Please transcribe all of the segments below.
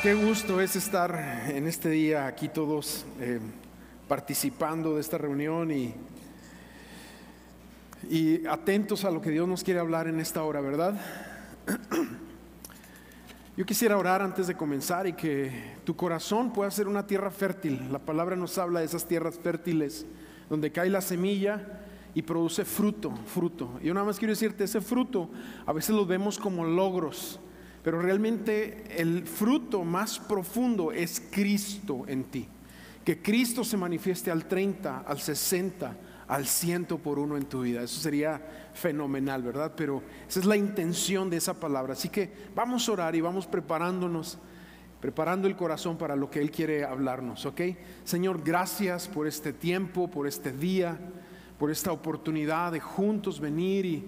Qué gusto es estar en este día aquí todos participando de esta reunión y atentos a lo que Dios nos quiere hablar en esta hora, ¿verdad? Yo quisiera orar antes de comenzar y que tu corazón pueda ser una tierra fértil. La palabra nos habla de esas tierras fértiles donde cae la semilla y produce fruto. Y yo nada más quiero decirte, ese fruto a veces lo vemos como logros, pero realmente el fruto más profundo es Cristo en ti. Que Cristo se manifieste al 30, al 60, al 100 por uno en tu vida. Eso sería fenomenal, ¿verdad? Pero esa es la intención de esa palabra. Así que vamos a orar y vamos preparándonos, preparando el corazón para lo que Él quiere hablarnos, ¿ok? Señor, gracias por este tiempo, por este día, por esta oportunidad de juntos venir y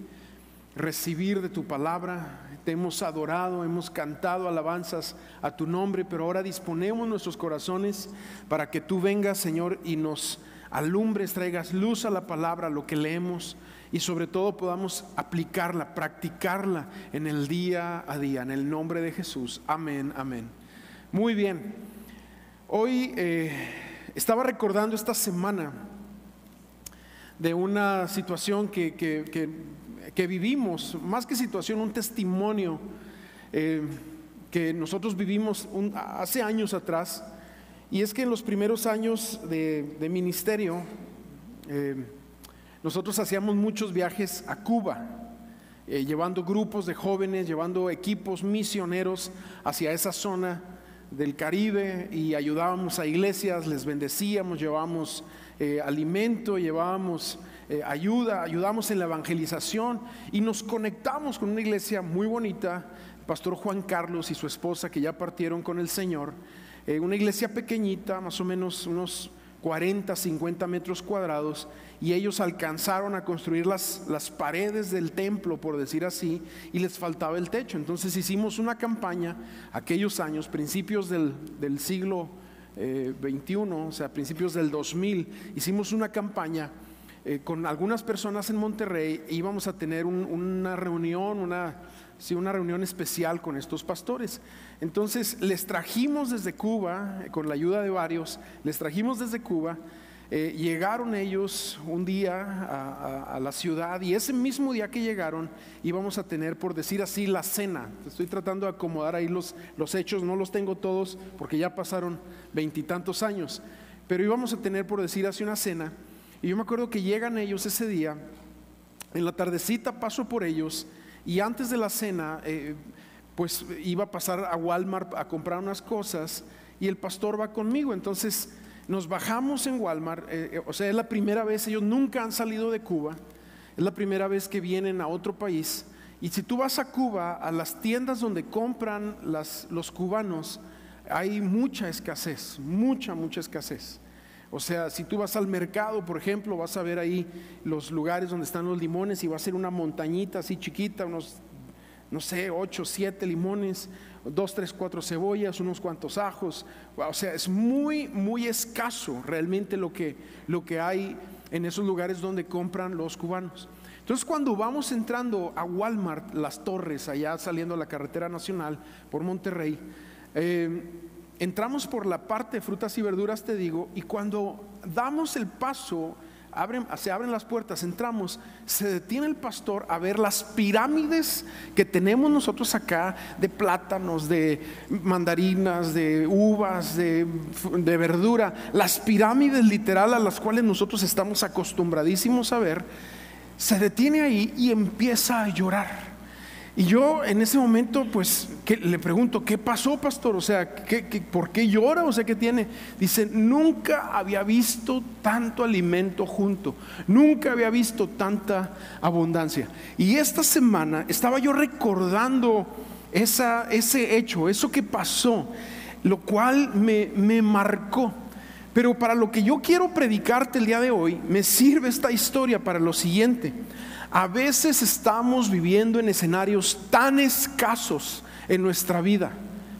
recibir de tu palabra. Te hemos adorado, hemos cantado alabanzas a tu nombre, pero ahora disponemos nuestros corazones para que tú vengas, Señor, y nos alumbres, traigas luz a la palabra, a lo que leemos, y sobre todo podamos aplicarla, practicarla en el día a día, en el nombre de Jesús. Amén, amén. Muy bien. Hoy estaba recordando esta semana de una situación que vivimos, más que situación, un testimonio que nosotros vivimos hace años atrás. Y es que en los primeros años de ministerio nosotros hacíamos muchos viajes a Cuba, llevando grupos de jóvenes, llevando equipos misioneros hacia esa zona del Caribe, y ayudábamos a iglesias, les bendecíamos, llevábamos alimento, llevábamos ayudamos en la evangelización, y nos conectamos con una iglesia muy bonita, el pastor Juan Carlos y su esposa, que ya partieron con el Señor. Una iglesia pequeñita, más o menos unos 40, 50 metros cuadrados, y ellos alcanzaron a construir las paredes del templo, por decir así, y les faltaba el techo. Entonces hicimos una campaña aquellos años, principios del siglo XXI, o sea, principios del 2000, hicimos una campaña con algunas personas en Monterrey. Íbamos a tener una reunión, una reunión especial con estos pastores. Entonces les trajimos desde Cuba, con la ayuda de varios, les trajimos desde Cuba. Llegaron ellos un día a la ciudad, y ese mismo día que llegaron íbamos a tener, por decir así, la cena. Estoy tratando de acomodar ahí los hechos, no los tengo todos porque ya pasaron 20 y tantos años, pero íbamos a tener, por decir así, una cena. Y yo me acuerdo que llegan ellos ese día, en la tardecita paso por ellos, y antes de la cena pues iba a pasar a Walmart a comprar unas cosas, y el pastor va conmigo. Entonces nos bajamos en Walmart, o sea, es la primera vez, ellos nunca han salido de Cuba, es la primera vez que vienen a otro país. Y si tú vas a Cuba, a las tiendas donde compran los cubanos, hay mucha escasez, mucha escasez. O sea, si tú vas al mercado, por ejemplo, vas a ver ahí los lugares donde están los limones, y va a ser una montañita así chiquita, unos, no sé, 8, 7 limones, 2, 3, 4 cebollas, unos cuantos ajos. O sea, es muy escaso realmente lo que hay en esos lugares donde compran los cubanos. Entonces, cuando vamos entrando a Walmart, Las Torres, allá saliendo a la carretera nacional por Monterrey, entramos por la parte de frutas y verduras, te digo, y cuando damos el paso, se abren las puertas, entramos, se detiene el pastor a ver las pirámides que tenemos nosotros acá, de plátanos, de mandarinas, de uvas, de verdura, las pirámides literal a las cuales nosotros estamos acostumbradísimos a ver. Se detiene ahí y empieza a llorar. Y yo en ese momento pues le pregunto: ¿qué pasó, pastor? O sea, ¿por qué llora? O sea, ¿qué tiene? Dice: nunca había visto tanto alimento junto, nunca había visto tanta abundancia. Y esta semana estaba yo recordando ese hecho, eso que pasó, lo cual me marcó. Pero para lo que yo quiero predicarte el día de hoy, me sirve esta historia para lo siguiente. A veces estamos viviendo en escenarios tan escasos en nuestra vida.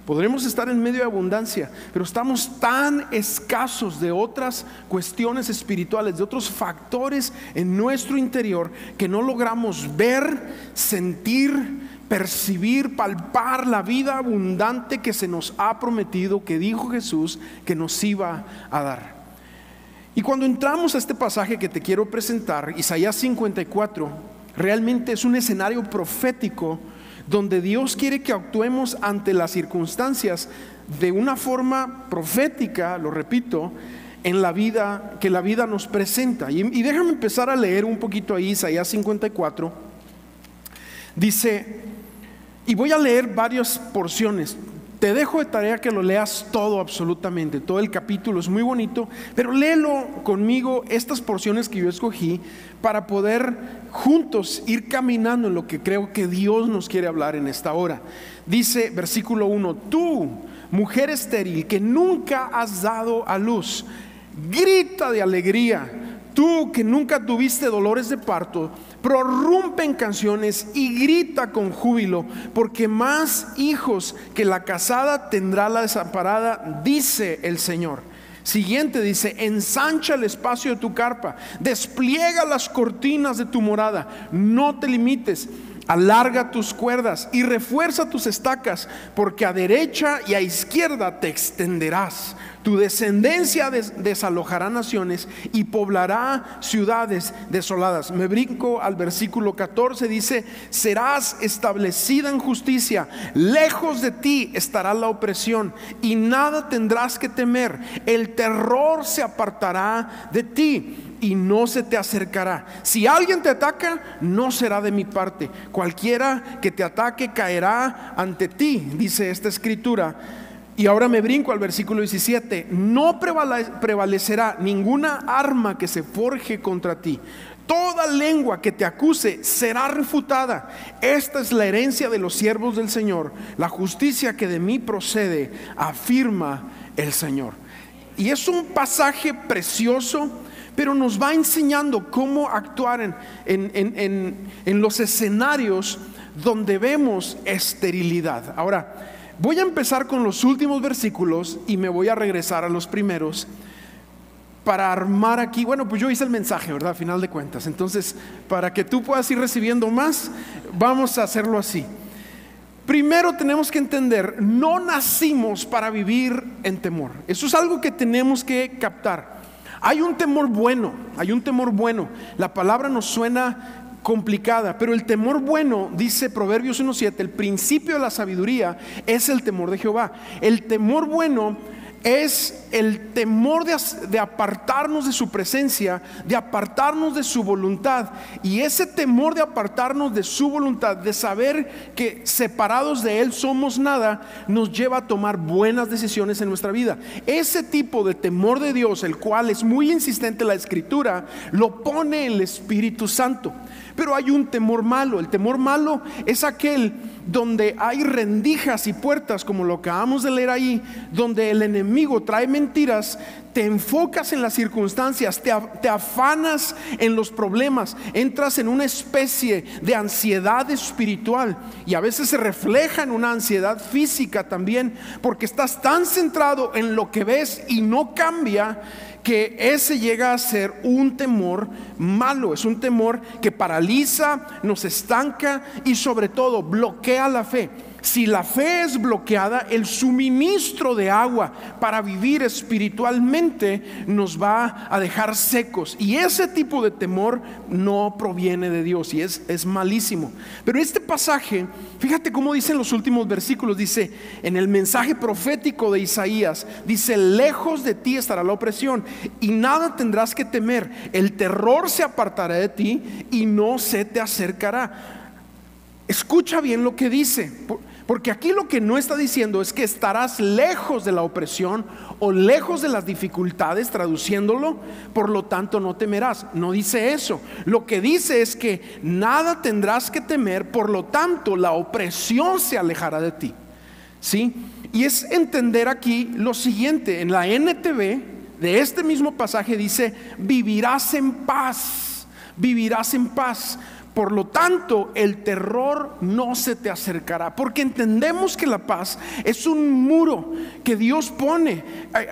Podremos estar en medio de abundancia, pero estamos tan escasos de otras cuestiones espirituales, de otros factores en nuestro interior, que no logramos ver, sentir, percibir, palpar la vida abundante que se nos ha prometido, que dijo Jesús que nos iba a dar. Y cuando entramos a este pasaje que te quiero presentar, Isaías 54, realmente es un escenario profético donde Dios quiere que actuemos ante las circunstancias de una forma profética, lo repito, en la vida que la vida nos presenta. Y déjame empezar a leer un poquito ahí Isaías 54. Dice, y voy a leer varias porciones. Te dejo de tarea que lo leas todo, absolutamente todo el capítulo, es muy bonito, pero léelo conmigo, estas porciones que yo escogí, para poder juntos ir caminando en lo que creo que Dios nos quiere hablar en esta hora. Dice versículo 1: tú, mujer estéril que nunca has dado a luz, grita de alegría. Tú que nunca tuviste dolores de parto, prorrumpe en canciones y grita con júbilo, porque más hijos que la casada tendrá la desamparada, dice el Señor. Siguiente dice: ensancha el espacio de tu carpa, despliega las cortinas de tu morada, no te limites, alarga tus cuerdas y refuerza tus estacas, porque a derecha y a izquierda te extenderás. Tu descendencia desalojará naciones y poblará ciudades desoladas. Me brinco al versículo 14, dice: serás establecida en justicia, lejos de ti estará la opresión y nada tendrás que temer. El terror se apartará de ti y no se te acercará. Si alguien te ataca, no será de mi parte. Cualquiera que te ataque caerá ante ti, dice esta escritura. Y ahora me brinco al versículo 17: no prevalecerá ninguna arma que se forje contra ti. Toda lengua que te acuse será refutada. Esta es la herencia de los siervos del Señor, la justicia que de mí procede, afirma el Señor. Y es un pasaje precioso, pero nos va enseñando cómo actuar en los escenarios donde vemos esterilidad. Ahora, voy a empezar con los últimos versículos y me voy a regresar a los primeros para armar aquí. Bueno, pues yo hice el mensaje, ¿verdad? A final de cuentas. Entonces, para que tú puedas ir recibiendo más, vamos a hacerlo así. Primero tenemos que entender, no nacimos para vivir en temor. Eso es algo que tenemos que captar. Hay un temor bueno, hay un temor bueno. La palabra nos suena complicada, pero el temor bueno, dice Proverbios 1:7, el principio de la sabiduría es el temor de Jehová. El temor bueno es el temor de apartarnos de su presencia, de apartarnos de su voluntad. Y ese temor de apartarnos de su voluntad, de saber que separados de Él somos nada, nos lleva a tomar buenas decisiones en nuestra vida. Ese tipo de temor de Dios, el cual es muy insistente en la Escritura, lo pone el Espíritu Santo. Pero hay un temor malo. El temor malo es aquel donde hay rendijas y puertas, como lo acabamos de leer ahí, donde el enemigo trae mentiras, te enfocas en las circunstancias, te afanas en los problemas, entras en una especie de ansiedad espiritual, y a veces se refleja en una ansiedad física también, porque estás tan centrado en lo que ves y no cambia, que ese llega a ser un temor malo. Es un temor que paraliza, nos estanca y sobre todo bloquea la fe. Si la fe es bloqueada, el suministro de agua para vivir espiritualmente nos va a dejar secos, y ese tipo de temor no proviene de Dios y es malísimo. Pero este pasaje, fíjate cómo dicen los últimos versículos. Dice en el mensaje profético de Isaías, dice: lejos de ti estará la opresión y nada tendrás que temer. El terror se apartará de ti y no se te acercará. Escucha bien lo que dice, porque aquí lo que no está diciendo es que estarás lejos de la opresión o lejos de las dificultades, traduciéndolo, por lo tanto no temerás. No dice eso. Lo que dice es que nada tendrás que temer, por lo tanto la opresión se alejará de ti. ¿Sí? Y es entender aquí lo siguiente. En la NTV de este mismo pasaje dice: vivirás en paz, vivirás en paz. Por lo tanto, el terror no se te acercará, porque entendemos que la paz es un muro que Dios pone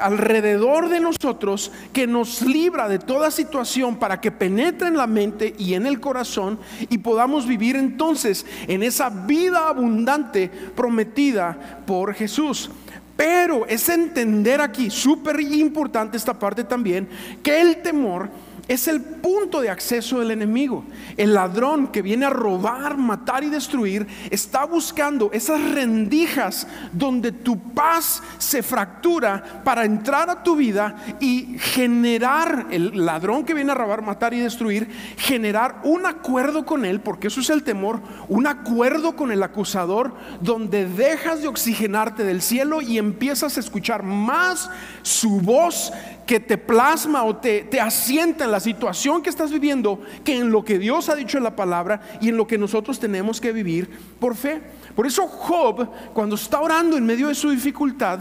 alrededor de nosotros, que nos libra de toda situación para que penetre en la mente y en el corazón y podamos vivir entonces en esa vida abundante prometida por Jesús. Pero es entender aquí, súper importante esta parte también, que el temor es el punto de acceso del enemigo. El ladrón que viene a robar, matar y destruir está buscando esas rendijas donde tu paz se fractura para entrar a tu vida y generar, el ladrón que viene a robar, matar y destruir, generar un acuerdo con él, porque eso es el temor, un acuerdo con el acusador, donde dejas de oxigenarte del cielo y empiezas a escuchar más su voz, que te plasma o te asienta en la situación que estás viviendo, que en lo que Dios ha dicho en la palabra y en lo que nosotros tenemos que vivir por fe. Por eso Job, cuando está orando en medio de su dificultad,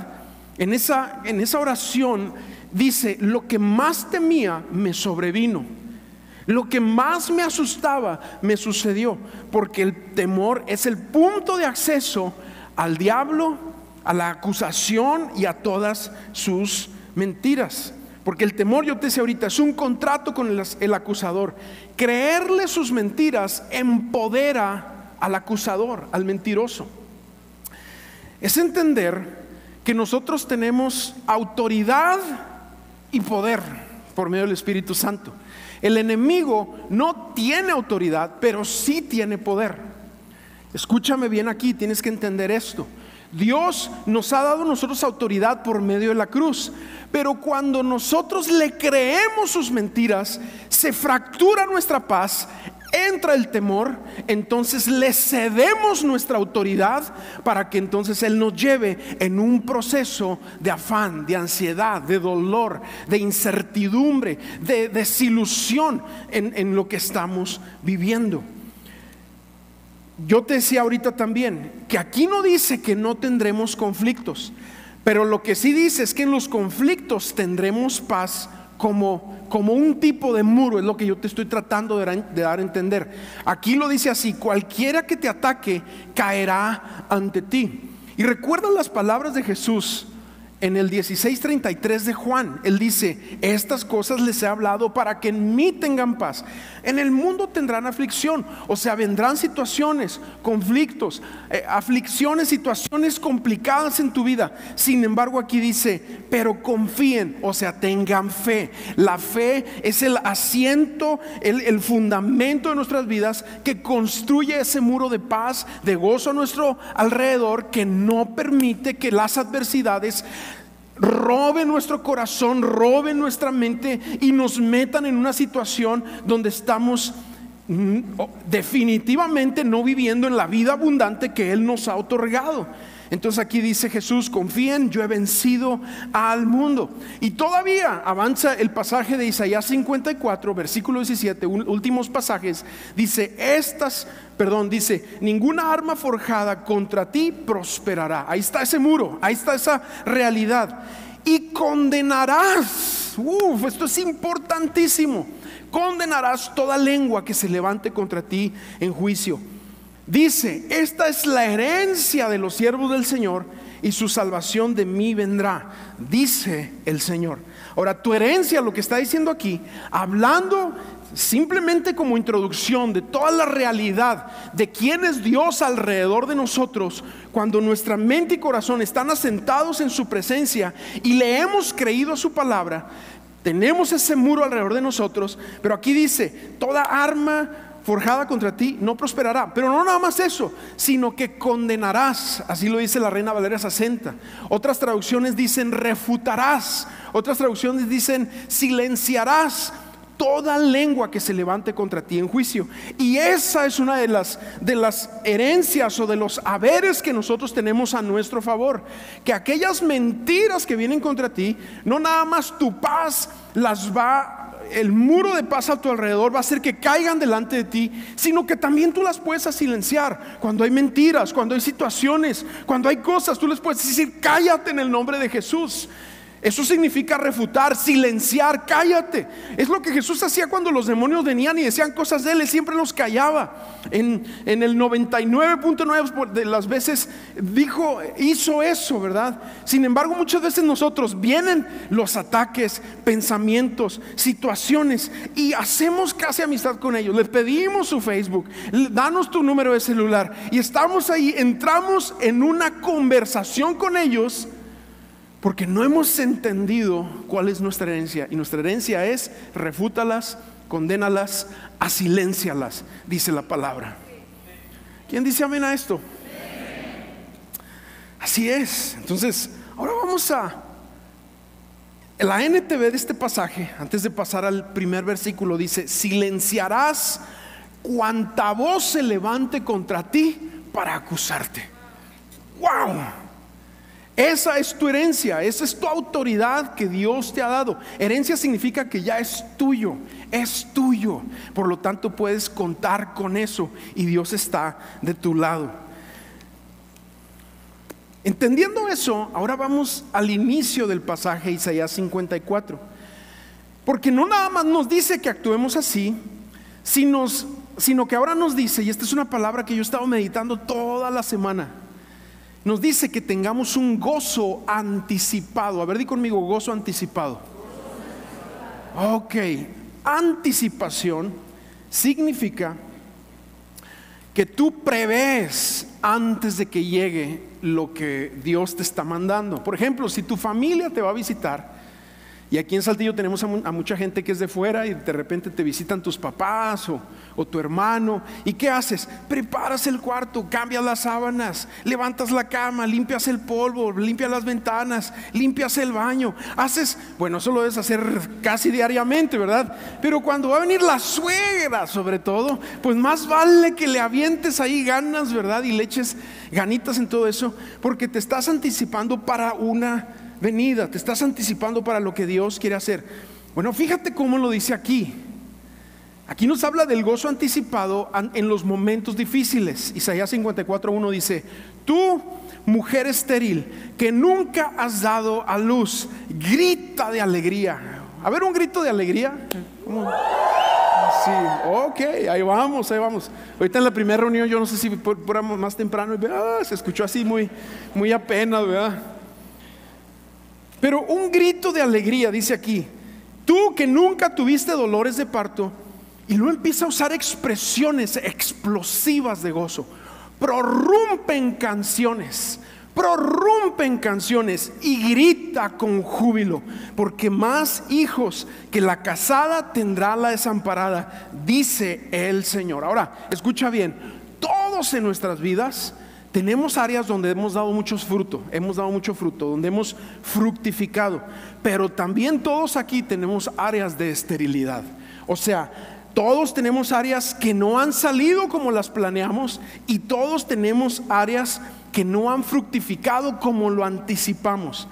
en esa oración dice: lo que más temía me sobrevino, lo que más me asustaba me sucedió. Porque el temor es el punto de acceso al diablo, a la acusación y a todas sus mentiras. Porque el temor, yo te decía ahorita, es un contrato con el acusador. Creerle sus mentiras empodera al acusador, al mentiroso. Es entender que nosotros tenemos autoridad y poder por medio del Espíritu Santo. El enemigo no tiene autoridad, pero sí tiene poder. Escúchame bien aquí, tienes que entender esto. Dios nos ha dado a nosotros autoridad por medio de la cruz, pero cuando nosotros le creemos sus mentiras, se fractura nuestra paz, entra el temor, entonces le cedemos nuestra autoridad para que entonces Él nos lleve en un proceso de afán, de ansiedad, de dolor, de incertidumbre, de desilusión en lo que estamos viviendo. Yo te decía ahorita también que aquí no dice que no tendremos conflictos, pero lo que sí dice es que en los conflictos tendremos paz como un tipo de muro. Es lo que yo te estoy tratando de dar a entender. Aquí lo dice así: cualquiera que te ataque caerá ante ti. Y recuerda las palabras de Jesús en el 16:33 de Juan. Él dice: estas cosas les he hablado para que en mí tengan paz. En el mundo tendrán aflicción, o sea, vendrán situaciones, conflictos, aflicciones, situaciones complicadas en tu vida. Sin embargo, aquí dice: pero confíen, o sea, tengan fe. La fe es el asiento, el fundamento de nuestras vidas, que construye ese muro de paz, de gozo a nuestro alrededor, que no permite que las adversidades roben nuestro corazón, roben nuestra mente y nos metan en una situación donde estamos definitivamente no viviendo en la vida abundante que Él nos ha otorgado. Entonces aquí dice Jesús: confíen, yo he vencido al mundo. Y todavía avanza el pasaje de Isaías 54, versículo 17, últimos pasajes. Dice: dice: ninguna arma forjada contra ti prosperará. Ahí está ese muro, ahí está esa realidad. Y condenarás, esto es importantísimo, condenarás toda lengua que se levante contra ti en juicio. Dice: esta es la herencia de los siervos del Señor, y su salvación de mí vendrá, dice el Señor. Ahora, tu herencia, lo que está diciendo aquí, hablando simplemente como introducción de toda la realidad de quién es Dios alrededor de nosotros, cuando nuestra mente y corazón están asentados en su presencia y le hemos creído a su palabra, tenemos ese muro alrededor de nosotros. Pero aquí dice: toda arma forjada contra ti no prosperará. Pero no nada más eso, sino que condenarás. Así lo dice la Reina Valera 60. Otras traducciones dicen refutarás. Otras traducciones dicen silenciarás toda lengua que se levante contra ti en juicio. Y esa es una de las herencias o de los haberes que nosotros tenemos a nuestro favor, que aquellas mentiras que vienen contra ti, no nada más tu paz el muro de paz a tu alrededor va a hacer que caigan delante de ti, sino que también tú las puedes silenciar. Cuando hay mentiras, cuando hay situaciones, cuando hay cosas, tú les puedes decir: cállate en el nombre de Jesús. Eso significa refutar, silenciar, cállate. Es lo que Jesús hacía cuando los demonios venían y decían cosas de él, siempre los callaba. En el 99.9 de las veces hizo eso, ¿verdad? Sin embargo, muchas veces nosotros vienen los ataques, pensamientos, situaciones, y hacemos casi amistad con ellos. Les pedimos su Facebook, danos tu número de celular, y estamos ahí, entramos en una conversación con ellos, porque no hemos entendido cuál es nuestra herencia. Y nuestra herencia es: refútalas, condénalas, asiléncialas, dice la palabra. ¿Quién dice amén a esto? Así es. Entonces, ahora vamos a la NTV de este pasaje. Antes de pasar al primer versículo, dice: silenciarás cuanta voz se levante contra ti para acusarte. ¡Wow! Esa es tu herencia, esa es tu autoridad que Dios te ha dado. Herencia significa que ya es tuyo, por lo tanto puedes contar con eso, y Dios está de tu lado. Entendiendo eso, ahora vamos al inicio del pasaje, Isaías 54, porque no nada más nos dice que actuemos así, sino que ahora nos dice, y esta es una palabra que yo he estado meditando toda la semana, nos dice que tengamos un gozo anticipado. A ver, di conmigo: gozo anticipado. Ok, anticipación significa que tú prevés antes de que llegue lo que Dios te está mandando. Por ejemplo, si tu familia te va a visitar, y aquí en Saltillo tenemos a mucha gente que es de fuera, y de repente te visitan tus papás o tu hermano, ¿y qué haces? Preparas el cuarto, cambias las sábanas, levantas la cama, limpias el polvo, limpias las ventanas, limpias el baño, bueno, eso lo debes hacer casi diariamente, ¿verdad? Pero cuando va a venir la suegra, sobre todo, pues más vale que le avientes ahí ganas, ¿verdad? Y le eches ganitas en todo eso, porque te estás anticipando para una venida, te estás anticipando para lo que Dios quiere hacer. Bueno, fíjate cómo lo dice aquí. Aquí nos habla del gozo anticipado en los momentos difíciles. Isaías 54:1 dice: tú, mujer estéril, que nunca has dado a luz, grita de alegría. A ver, un grito de alegría. ¿Cómo? Sí, ok, ahí vamos. Ahorita en la primera reunión, yo no sé si fuéramos más temprano, se escuchó así muy apenas, ¿verdad? Pero un grito de alegría, dice aquí: tú que nunca tuviste dolores de parto. Y luego empieza a usar expresiones explosivas de gozo. Prorrumpen canciones y grita con júbilo, porque más hijos que la casada tendrá la desamparada, dice el Señor. Ahora, escucha bien, todos en nuestras vidas tenemos áreas donde hemos dado mucho fruto, donde hemos fructificado, pero también todos aquí tenemos áreas de esterilidad. O sea, todos tenemos áreas que no han salido como las planeamos, y todos tenemos áreas que no han fructificado como lo anticipamos.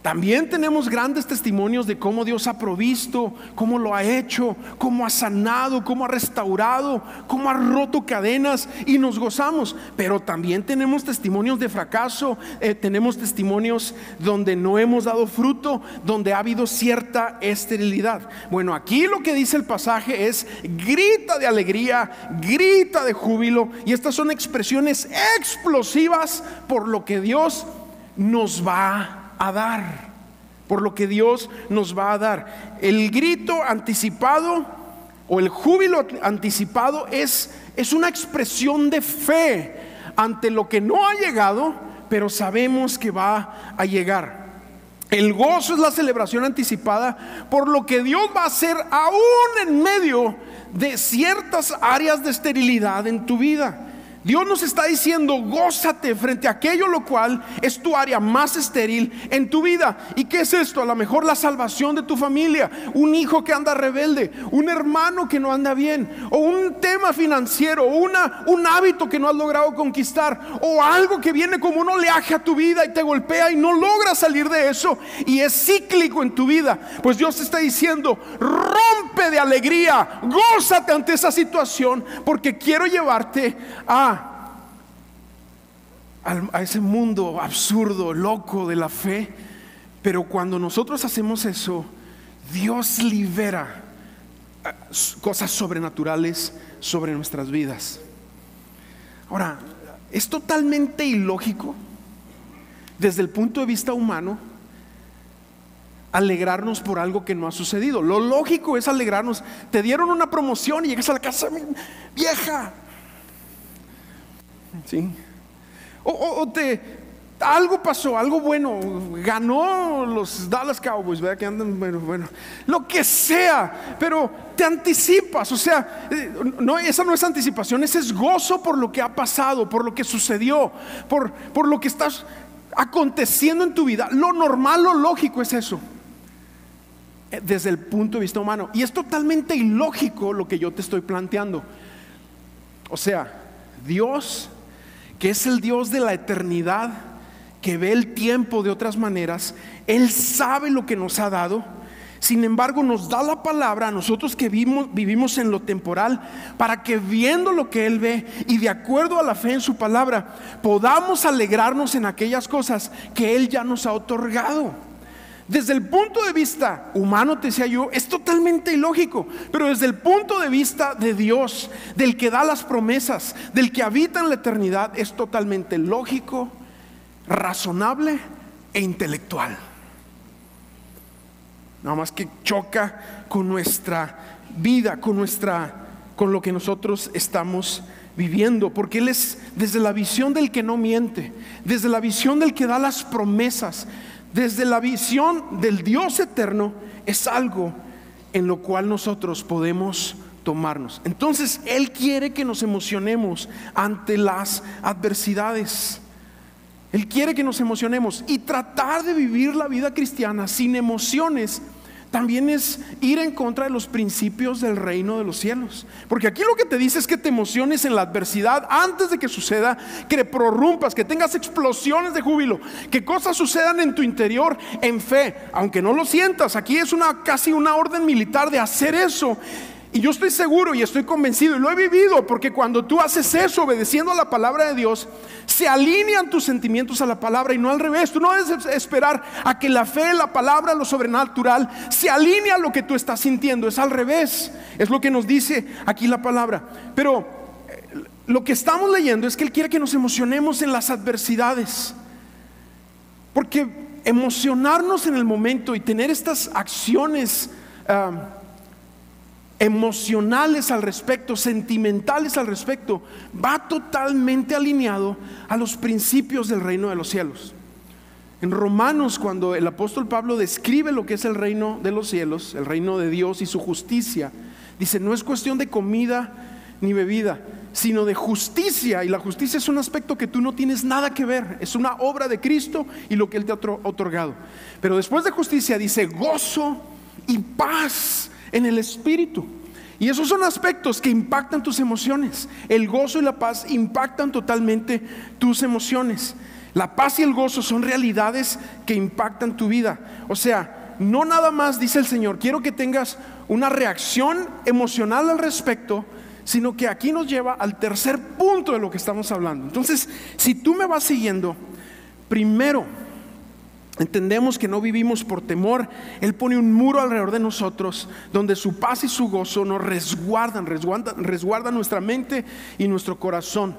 También tenemos grandes testimonios de cómo Dios ha provisto, cómo lo ha hecho, cómo ha sanado, cómo ha restaurado, cómo ha roto cadenas, y nos gozamos. Pero también tenemos testimonios de fracaso, tenemos testimonios donde no hemos dado fruto, donde ha habido cierta esterilidad. Bueno, aquí lo que dice el pasaje es: grita de alegría, grita de júbilo. Y estas son expresiones explosivas por lo que Dios nos va a dar, El grito anticipado o el júbilo anticipado es una expresión de fe ante lo que no ha llegado, pero sabemos que va a llegar. El gozo es la celebración anticipada por lo que Dios va a hacer aún en medio de ciertas áreas de esterilidad en tu vida. Dios nos está diciendo: gózate frente a aquello lo cual es tu área más estéril en tu vida. ¿Y qué es esto? A lo mejor la salvación de tu familia, un hijo que anda rebelde, un hermano que no anda bien, o un tema financiero, un hábito que no has logrado conquistar, o algo que viene como un oleaje a tu vida y te golpea y no logras salir de eso, y es cíclico en tu vida. Pues Dios te está diciendo: rompe de alegría, gózate ante esa situación, porque quiero llevarte a ese mundo absurdo, loco de la fe, Pero cuando nosotros hacemos eso, Dios libera cosas sobrenaturales sobre nuestras vidas. Ahora, es totalmente ilógico desde el punto de vista humano alegrarnos por algo que no ha sucedido. Lo lógico es alegrarnos. Te dieron una promoción y llegas a la casa, vieja, ¿sí? Algo pasó, algo bueno, ganó los Dallas Cowboys, ¿verdad? Que andan, bueno, lo que sea, pero te anticipas, o sea, no, esa no es anticipación, ese es gozo por lo que ha pasado, por lo que sucedió, por lo que está aconteciendo en tu vida. Lo normal, lo lógico es eso, desde el punto de vista humano. Y es totalmente ilógico lo que yo te estoy planteando. O sea, Dios, que es el Dios de la eternidad, que ve el tiempo de otras maneras, Él sabe lo que nos ha dado. Sin embargo, nos da la palabra a nosotros que vivimos en lo temporal, para que viendo lo que Él ve y de acuerdo a la fe en su palabra, podamos alegrarnos en aquellas cosas que Él ya nos ha otorgado. Desde el punto de vista humano, te decía yo, es totalmente ilógico, pero desde el punto de vista de Dios, del que da las promesas, del que habita en la eternidad, es totalmente lógico, razonable e intelectual. Nada más que choca con nuestra vida, con lo que nosotros estamos viviendo, porque Él es desde la visión del que no miente, desde la visión del que da las promesas, desde la visión del Dios eterno, es algo en lo cual nosotros podemos tomarnos. Entonces Él quiere que nos emocionemos ante las adversidades. Él quiere que nos emocionemos, y tratar de vivir la vida cristiana sin emociones también es ir en contra de los principios del reino de los cielos. Porque aquí lo que te dice es que te emociones en la adversidad antes de que suceda, que prorrumpas, que tengas explosiones de júbilo, que cosas sucedan en tu interior en fe, aunque no lo sientas. Aquí es casi una orden militar de hacer eso. Y yo estoy seguro y estoy convencido, y lo he vivido, porque cuando tú haces eso obedeciendo a la palabra de Dios, se alinean tus sentimientos a la palabra y no al revés. Tú no debes esperar a que la fe, la palabra, lo sobrenatural se alinee a lo que tú estás sintiendo. Es al revés, es lo que nos dice aquí la palabra. Pero lo que estamos leyendo es que Él quiere que nos emocionemos en las adversidades, porque emocionarnos en el momento y tener estas acciones emocionales al respecto, sentimentales al respecto, va totalmente alineado a los principios del reino de los cielos. En Romanos, cuando el apóstol Pablo describe lo que es el reino de los cielos, el reino de Dios y su justicia, dice: no es cuestión de comida ni bebida, sino de justicia. Y la justicia es un aspecto que tú no tienes nada que ver, es una obra de Cristo y lo que Él te ha otorgado. Pero después de justicia dice gozo y paz en el espíritu. Y esos son aspectos que impactan tus emociones. El gozo y la paz impactan totalmente tus emociones. La paz y el gozo son realidades que impactan tu vida. O sea, no nada más, dice el Señor, quiero que tengas una reacción emocional al respecto, sino que aquí nos lleva al tercer punto de lo que estamos hablando. Entonces, si tú me vas siguiendo, primero entendemos que no vivimos por temor. Él pone un muro alrededor de nosotros, donde su paz y su gozo nos resguardan nuestra mente y nuestro corazón.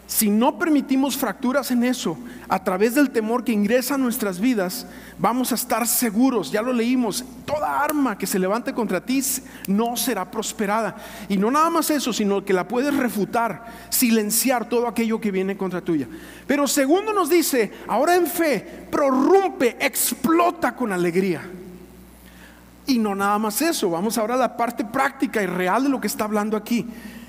Si no permitimos fracturas en eso, a través del temor que ingresa a nuestras vidas, vamos a estar seguros. Ya lo leímos: toda arma que se levante contra ti no será prosperada. Y no nada más eso, sino que la puedes refutar, silenciar todo aquello que viene contra tuya. Pero segundo nos dice, ahora en fe, prorrumpe, explota con alegría. Y no nada más eso, vamos ahora a la parte práctica y real de lo que está hablando aquí.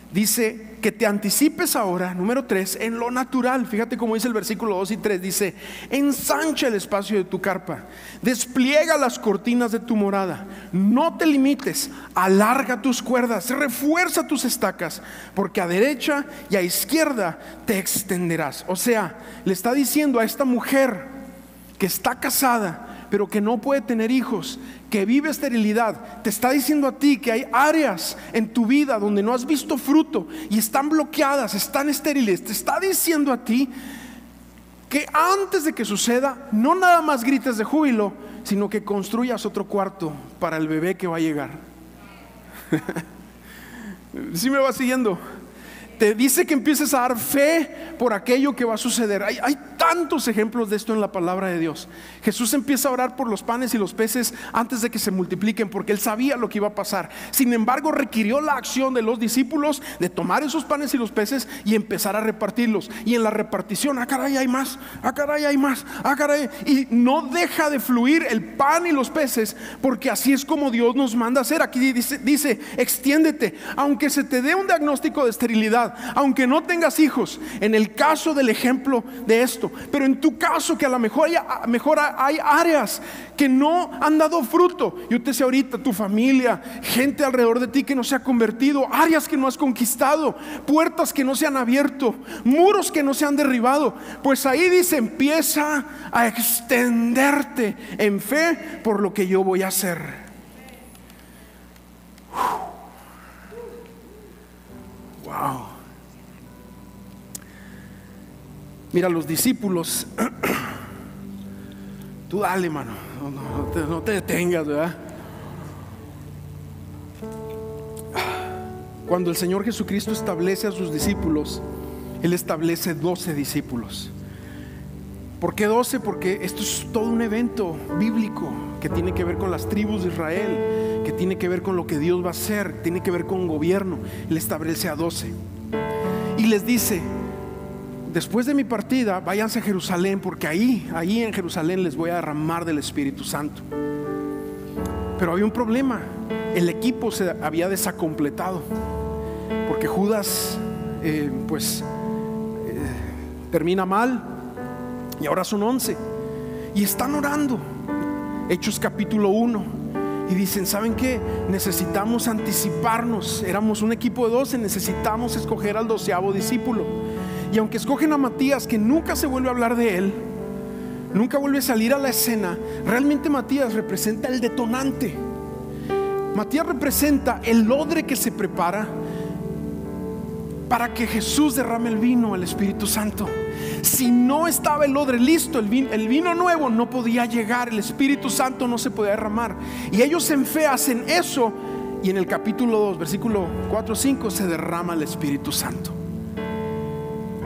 Dice que te anticipes ahora, número 3, en lo natural. Fíjate cómo dice el versículo 2 y 3. Dice: ensancha el espacio de tu carpa, despliega las cortinas de tu morada, no te limites, alarga tus cuerdas, refuerza tus estacas, porque a derecha y a izquierda te extenderás. O sea, le está diciendo a esta mujer que está casada pero que no puede tener hijos, que vive esterilidad, te está diciendo a ti que hay áreas en tu vida donde no has visto fruto y están bloqueadas, están estériles. Te está diciendo a ti que antes de que suceda, no nada más grites de júbilo, sino que construyas otro cuarto para el bebé que va a llegar. ¿Sí me va siguiendo? Te dice que empieces a dar fe por aquello que va a suceder. Hay tantos ejemplos de esto en la palabra de Dios. Jesús empieza a orar por los panes y los peces antes de que se multipliquen, porque Él sabía lo que iba a pasar. Sin embargo, requirió la acción de los discípulos de tomar esos panes y los peces y empezar a repartirlos. Y en la repartición, caray, hay más, caray, hay más, caray. Y no deja de fluir el pan y los peces, porque así es como Dios nos manda a hacer. Aquí dice, extiéndete, aunque se te dé un diagnóstico de esterilidad, aunque no tengas hijos, en el caso del ejemplo de esto, pero en tu caso que a lo mejor hay áreas que no han dado fruto. Yo te sé ahorita, tu familia, gente alrededor de ti que no se ha convertido, áreas que no has conquistado, puertas que no se han abierto, muros que no se han derribado. Pues ahí dice, empieza a extenderte en fe por lo que yo voy a hacer. Wow. Mira, los discípulos, tú dale, mano, no te detengas, ¿verdad? Cuando el Señor Jesucristo establece a sus discípulos, Él establece 12 discípulos. ¿Por qué 12? Porque esto es todo un evento bíblico que tiene que ver con las tribus de Israel, que tiene que ver con lo que Dios va a hacer, tiene que ver con gobierno. Él establece a 12 y les dice: después de mi partida, váyanse a Jerusalén, porque ahí en Jerusalén les voy a derramar del Espíritu Santo. Pero había un problema, el equipo se había desacompletado, porque Judas termina mal, y ahora son 11, y están orando. Hechos capítulo 1, y dicen: ¿saben qué? Necesitamos anticiparnos. Éramos un equipo de 12, necesitamos escoger al 12º discípulo. Y aunque escogen a Matías, que nunca se vuelve a hablar de él, nunca vuelve a salir a la escena, realmente Matías representa el detonante. Matías representa el odre que se prepara para que Jesús derrame el vino, el Espíritu Santo. Si no estaba el odre listo, el vino nuevo no podía llegar, el Espíritu Santo no se podía derramar. Y ellos en fe hacen eso, y en el capítulo 2, versículo 4-5, se derrama el Espíritu Santo.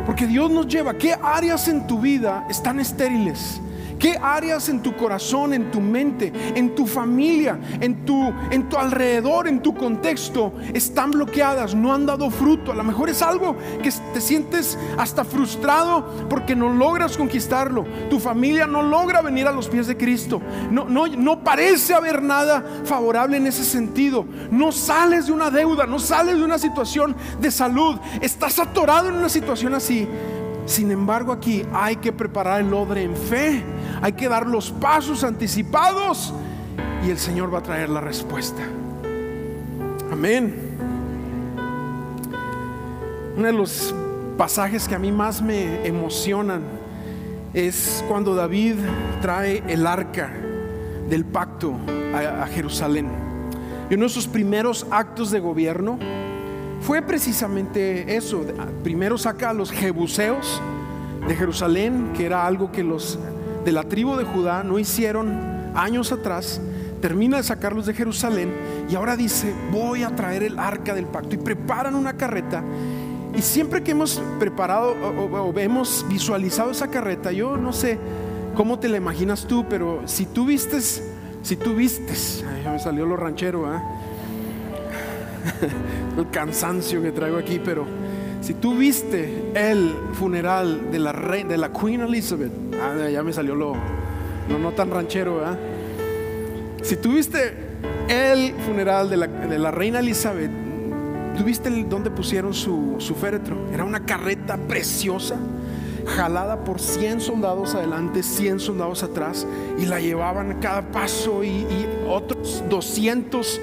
Porque Dios nos lleva. ¿Qué áreas en tu vida están estériles? ¿Qué áreas en tu corazón, en tu mente, en tu familia, en tu alrededor, en tu contexto están bloqueadas, no han dado fruto? A lo mejor es algo que te sientes hasta frustrado porque no logras conquistarlo. Tu familia no logra venir a los pies de Cristo. No parece haber nada favorable en ese sentido. No sales de una deuda, no sales de una situación de salud. Estás atorado en una situación así. Sin embargo, aquí hay que preparar el odre en fe, hay que dar los pasos anticipados, y el Señor va a traer la respuesta. Amén. Uno de los pasajes que a mí más me emocionan es cuando David trae el arca del pacto a Jerusalén. Y uno de sus primeros actos de gobierno fue precisamente eso. Primero saca a los jebuseos de Jerusalén, que era algo que los de la tribu de Judá no hicieron años atrás. Termina de sacarlos de Jerusalén, y ahora dice: voy a traer el arca del pacto. Y preparan una carreta. Y siempre que hemos preparado o hemos visualizado esa carreta, yo no sé cómo te la imaginas tú, pero si tú vistes, ay, ya me salió lo ranchero, ¿eh? El cansancio que traigo aquí, pero si tú viste el funeral de la Queen Elizabeth, ya me salió no tan ranchero, ¿verdad? Si tú viste el funeral de la reina Elizabeth, tú viste donde pusieron su féretro. Era una carreta preciosa, jalada por 100 soldados adelante, 100 soldados atrás, y la llevaban a cada paso, y otros 200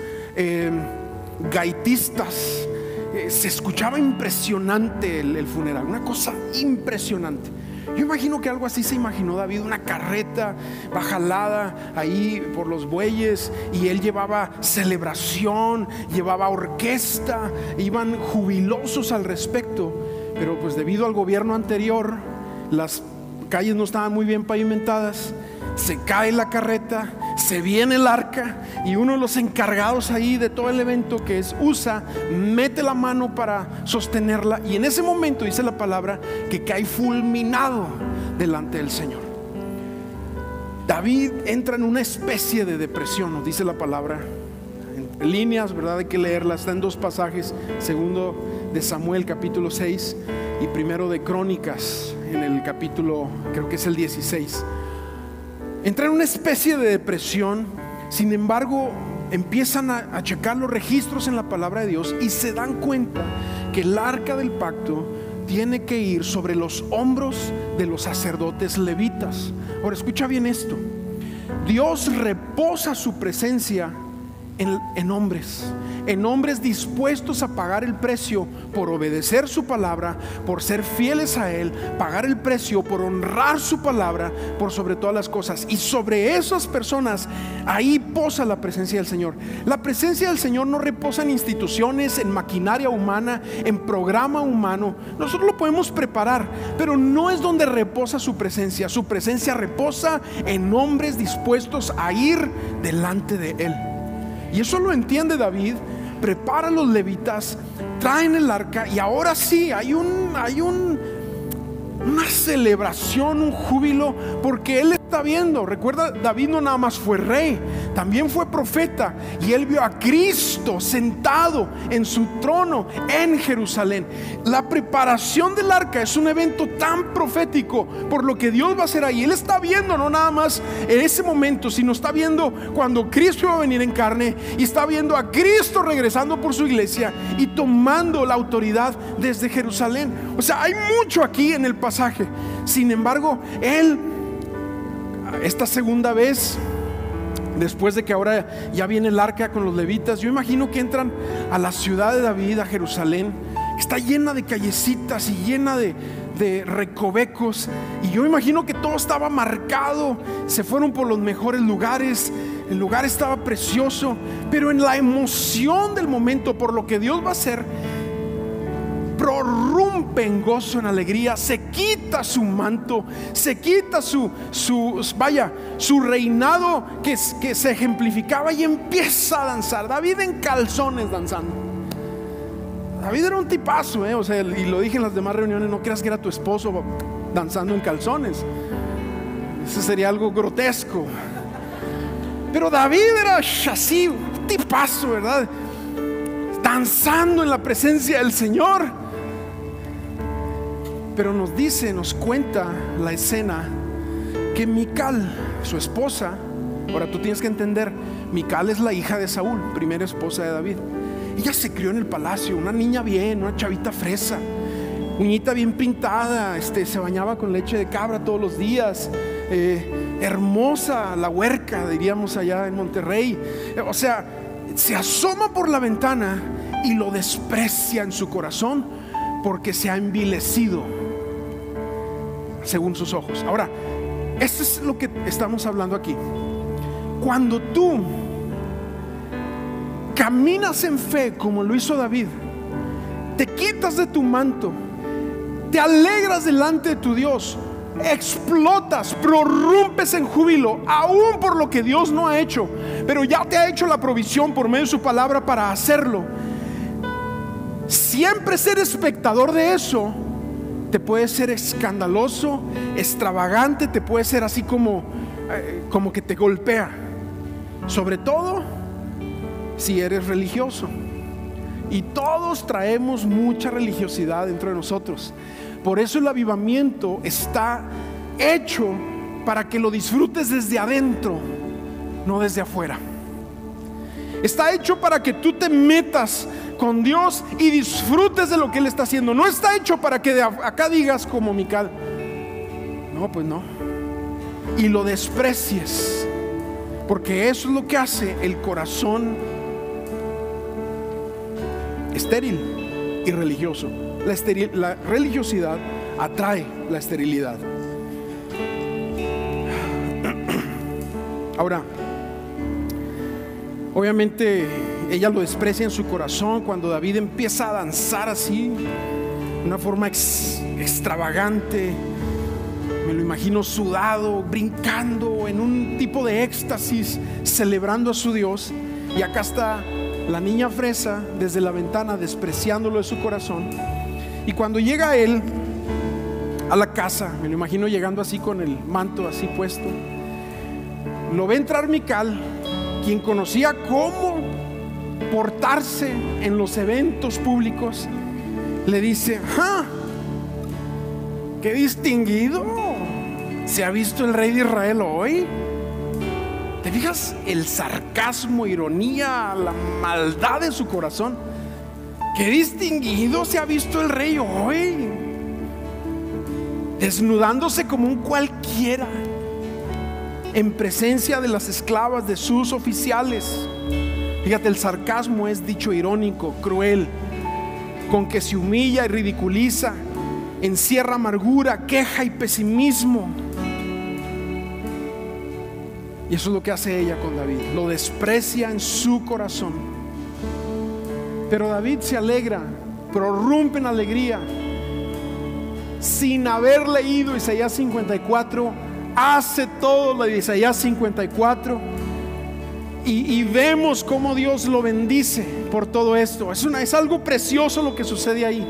gaitistas. Se escuchaba impresionante el funeral, una cosa impresionante. Yo imagino que algo así se imaginó David, una carreta jalada ahí por los bueyes, y él llevaba celebración, llevaba orquesta, iban jubilosos al respecto. Pero pues debido al gobierno anterior, las calles no estaban muy bien pavimentadas. Se cae la carreta, se viene el arca y uno de los encargados ahí de todo el evento, que es Usa, mete la mano para sostenerla, y en ese momento dice la palabra que cae fulminado delante del Señor. David entra en una especie de depresión, nos dice la palabra en líneas, ¿verdad? Hay que leerla, está en dos pasajes, segundo de Samuel capítulo 6 y primero de Crónicas en el capítulo, creo que es el 16. Entra en una especie de depresión. Sin embargo, empiezan a checar los registros en la palabra de Dios y se dan cuenta que el arca del pacto tiene que ir sobre los hombros de los sacerdotes levitas. Ahora escucha bien esto: Dios reposa su presencia en hombres dispuestos a pagar el precio por obedecer su palabra, por ser fieles a Él, pagar el precio por honrar su palabra por sobre todas las cosas. Y sobre esas personas, ahí posa la presencia del Señor. La presencia del Señor no reposa en instituciones, en maquinaria humana, en programa humano. Nosotros lo podemos preparar, pero no es donde reposa su presencia. Su presencia reposa en hombres dispuestos a ir delante de Él. Y eso lo entiende David. Prepara a los levitas, traen el arca, y ahora sí hay una celebración, un júbilo, porque él está viendo. Recuerda, David no nada más fue rey, también fue profeta, y él vio a Cristo sentado en su trono en Jerusalén. La preparación del arca es un evento tan profético por lo que Dios va a hacer ahí. Él está viendo no nada más en ese momento, sino está viendo cuando Cristo iba a venir en carne, y está viendo a Cristo regresando por su iglesia y tomando la autoridad desde Jerusalén. O sea, hay mucho aquí en el pasaje. Sin embargo, él, esta segunda vez, después de que ahora ya viene el arca con los levitas, yo imagino que entran a la ciudad de David, a Jerusalén, que está llena de callecitas y llena de recovecos, y yo imagino que todo estaba marcado. Se fueron por los mejores lugares, el lugar estaba precioso, pero en la emoción del momento por lo que Dios va a hacer, prorrumpe en gozo, en alegría. Se quita su manto, se quita su reinado que se ejemplificaba, y empieza a danzar. David en calzones danzando. David era un tipazo, o sea, y lo dije en las demás reuniones, no creas que era tu esposo danzando en calzones. Eso sería algo grotesco. Pero David era así, un tipazo, ¿verdad? Danzando en la presencia del Señor. Pero nos cuenta la escena que Mical, su esposa, ahora tú tienes que entender, Mical es la hija de Saúl, primera esposa de David. Ella se crió en el palacio, una niña bien, una chavita fresa, uñita bien pintada, se bañaba con leche de cabra todos los días, hermosa, la huerca, diríamos allá en Monterrey. O sea, se asoma por la ventana y lo desprecia en su corazón porque se ha envilecido según sus ojos. Ahora, esto es lo que estamos hablando aquí. Cuando tú caminas en fe como lo hizo David, te quitas de tu manto, te alegras delante de tu Dios, explotas, prorrumpes en júbilo, aún por lo que Dios no ha hecho, pero ya te ha hecho la provisión por medio de su palabra para hacerlo. Siempre ser espectador de eso te puede ser escandaloso, extravagante, te puede ser así como que te golpea, sobre todo si eres religioso. Y todos traemos mucha religiosidad dentro de nosotros. Por eso el avivamiento está hecho para que lo disfrutes desde adentro, no desde afuera. Está hecho para que tú te metas con Dios y disfrutes de lo que Él está haciendo. No está hecho para que de acá digas como Mical, no, pues no, y lo desprecies, porque eso es lo que hace el corazón estéril y religioso. La religiosidad atrae la esterilidad. Ahora, obviamente ella lo desprecia en su corazón cuando David empieza a danzar así, de una forma extravagante, Me lo imagino sudado, brincando en un tipo de éxtasis, celebrando a su Dios. Y acá está la niña fresa desde la ventana despreciándolo de su corazón. Y cuando llega él a la casa, me lo imagino llegando así con el manto así puesto, lo ve entrar Mical, quien conocía cómo portarse en los eventos públicos. Le dice: ¡ah! ¡Qué distinguido se ha visto el rey de Israel hoy! ¿Te fijas el sarcasmo, ironía, la maldad de su corazón? ¡Qué distinguido se ha visto el rey hoy! Desnudándose como un cualquiera en presencia de las esclavas de sus oficiales. Fíjate, el sarcasmo es dicho irónico, cruel, con que se humilla y ridiculiza, encierra amargura, queja y pesimismo. Y eso es lo que hace ella con David, lo desprecia en su corazón. Pero David se alegra, prorrumpe en alegría. Sin haber leído Isaías 54, hace todo lo de Isaías 54. Y vemos cómo Dios lo bendice por todo esto. Es algo precioso lo que sucede ahí.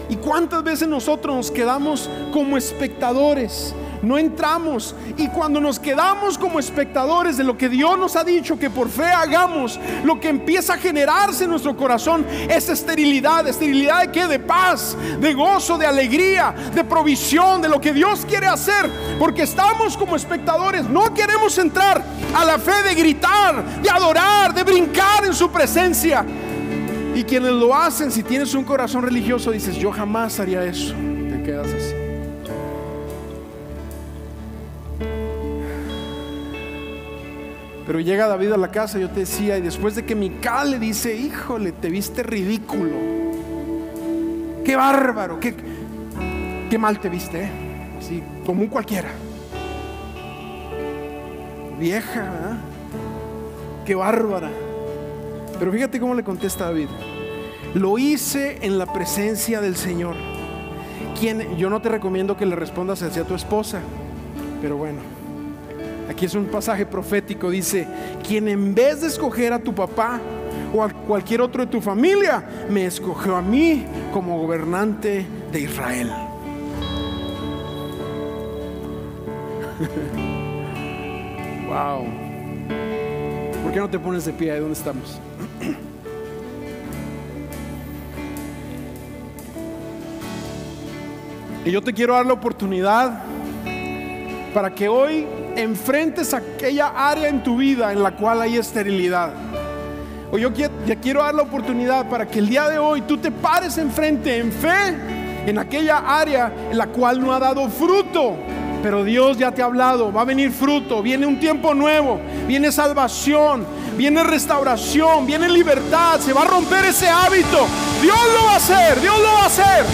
Y cuántas veces nosotros nos quedamos como espectadores, no entramos. Y cuando nos quedamos como espectadores de lo que Dios nos ha dicho que por fe hagamos, lo que empieza a generarse en nuestro corazón es esterilidad. ¿Esterilidad de qué? De paz, de gozo, de alegría, de provisión, de lo que Dios quiere hacer. Porque estamos como espectadores, no queremos entrar a la fe de gritar, de adorar, de brincar en su presencia. Y quienes lo hacen, si tienes un corazón religioso, dices: yo jamás haría eso. Te quedas así. Pero llega David a la casa, yo te decía, y después de que Mical le dice: híjole, te viste ridículo, qué bárbaro, qué mal te viste, así como un cualquiera, vieja, ¿verdad? Qué bárbara. Pero fíjate cómo le contesta David: lo hice en la presencia del Señor. Yo no te recomiendo que le respondas hacia tu esposa, pero bueno, aquí es un pasaje profético. Dice: quien en vez de escoger a tu papá o a cualquier otro de tu familia, me escogió a mí como gobernante de Israel. Wow. ¿Por qué no te pones de pie ahí donde estamos? Y yo te quiero dar la oportunidad para que hoy enfrentes aquella área en tu vida en la cual hay esterilidad. O yo te quiero dar la oportunidad para que el día de hoy tú te pares enfrente en fe en aquella área en la cual no ha dado fruto. Pero Dios ya te ha hablado, va a venir fruto, viene un tiempo nuevo, viene salvación, viene restauración, viene libertad, se va a romper ese hábito. Dios lo va a hacer, Dios lo va a hacer.